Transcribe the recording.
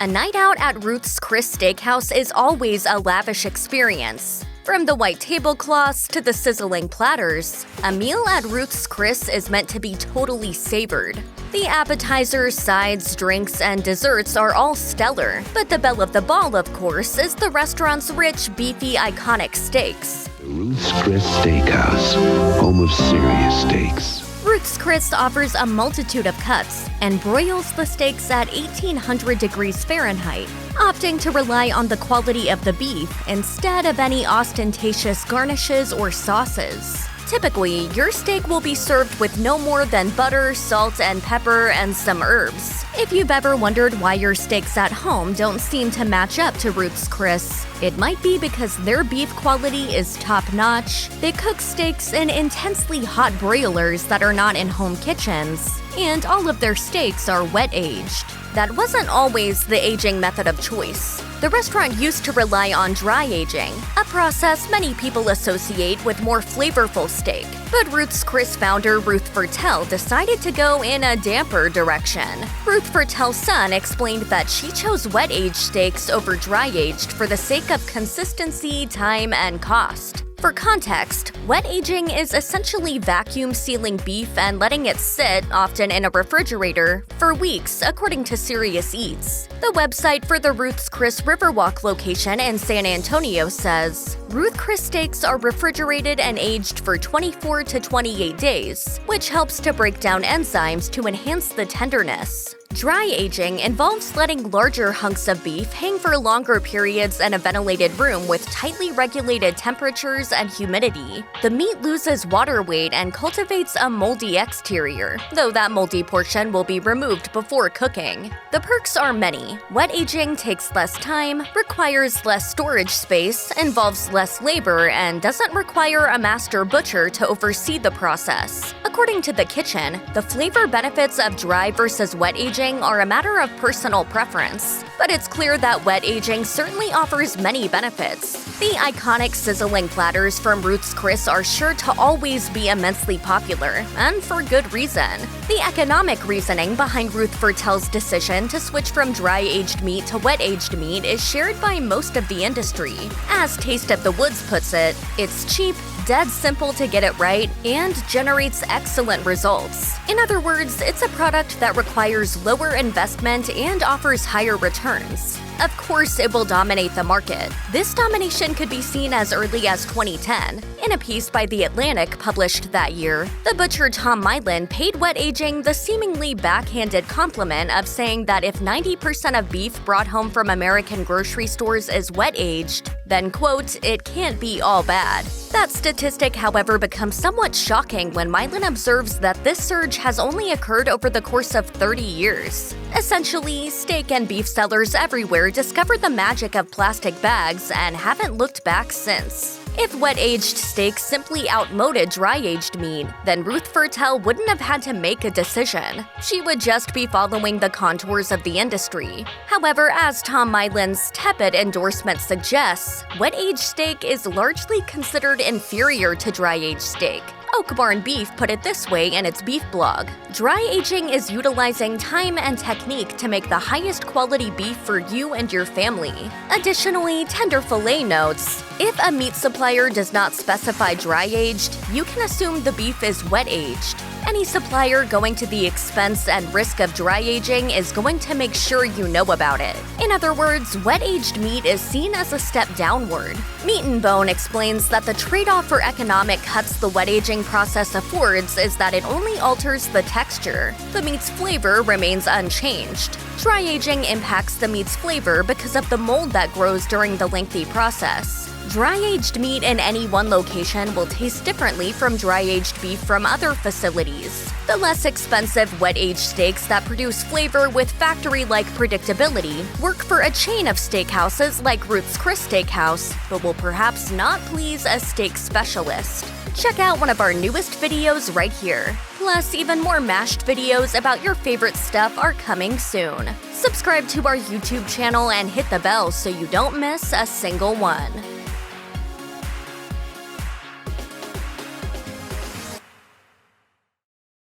A night out at Ruth's Chris Steakhouse is always a lavish experience. From the white tablecloths to the sizzling platters, a meal at Ruth's Chris is meant to be totally savored. The appetizers, sides, drinks, and desserts are all stellar, but the belle of the ball, of course, is the restaurant's rich, beefy, iconic steaks. Ruth's Chris Steakhouse, home of serious steaks. Ruth's Chris offers a multitude of cuts and broils the steaks at 1800 degrees Fahrenheit, opting to rely on the quality of the beef instead of any ostentatious garnishes or sauces. Typically, your steak will be served with no more than butter, salt, and pepper, and some herbs. If you've ever wondered why your steaks at home don't seem to match up to Ruth's Chris, it might be because their beef quality is top-notch, they cook steaks in intensely hot broilers that are not in home kitchens, and all of their steaks are wet-aged. That wasn't always the aging method of choice. The restaurant used to rely on dry aging, a process many people associate with more flavorful steak. But Ruth's Chris founder Ruth Fertel decided to go in a damper direction. Ruth Fertel's son explained that she chose wet-aged steaks over dry-aged for the sake of consistency, time, and cost. For context, wet aging is essentially vacuum sealing beef and letting it sit, often in a refrigerator, for weeks, according to Serious Eats. The website for the Ruth's Chris Riverwalk location in San Antonio says, Ruth Chris steaks are refrigerated and aged for 24 to 28 days, which helps to break down enzymes to enhance the tenderness. Dry aging involves letting larger hunks of beef hang for longer periods in a ventilated room with tightly regulated temperatures and humidity. The meat loses water weight and cultivates a moldy exterior, though that moldy portion will be removed before cooking. The perks are many. Wet aging takes less time, requires less storage space, involves less labor, and doesn't require a master butcher to oversee the process. According to The Kitchen, the flavor benefits of dry versus wet aging are a matter of personal preference, but it's clear that wet aging certainly offers many benefits. The iconic sizzling platters from Ruth's Chris are sure to always be immensely popular, and for good reason. The economic reasoning behind Ruth Fertel's decision to switch from dry-aged meat to wet-aged meat is shared by most of the industry. As Taste of the Woods puts it, it's cheap, dead simple to get it right, and generates excellent results. In other words, it's a product that requires lower investment and offers higher returns. Of course, it will dominate the market. This domination could be seen as early as 2010. In a piece by The Atlantic published that year, the butcher Tom Milan paid wet aging the seemingly backhanded compliment of saying that if 90% of beef brought home from American grocery stores is wet-aged, then, quote, it can't be all bad. That statistic, however, becomes somewhat shocking when Milan observes that this surge has only occurred over the course of 30 years. Essentially, steak and beef sellers everywhere discovered the magic of plastic bags and haven't looked back since. If wet-aged steak simply outmoded dry-aged meat, then Ruth Fertel wouldn't have had to make a decision. She would just be following the contours of the industry. However, as Tom Milan's tepid endorsement suggests, wet-aged steak is largely considered inferior to dry-aged steak. Oak Barn Beef put it this way in its beef blog: dry aging is utilizing time and technique to make the highest quality beef for you and your family. Additionally, Tender Filet notes, if a meat supplier does not specify dry-aged, you can assume the beef is wet-aged. Any supplier going to the expense and risk of dry aging is going to make sure you know about it. In other words, wet-aged meat is seen as a step downward. Meat and Bone explains that the trade-off for economic cuts the wet aging process affords is that it only alters the texture. The meat's flavor remains unchanged. Dry aging impacts the meat's flavor because of the mold that grows during the lengthy process. Dry-aged meat in any one location will taste differently from dry-aged beef from other facilities. The less expensive wet-aged steaks that produce flavor with factory-like predictability work for a chain of steakhouses like Ruth's Chris Steakhouse, but will perhaps not please a steak specialist. Check out one of our newest videos right here. Plus, even more mashed videos about your favorite stuff are coming soon. Subscribe to our YouTube channel and hit the bell so you don't miss a single one.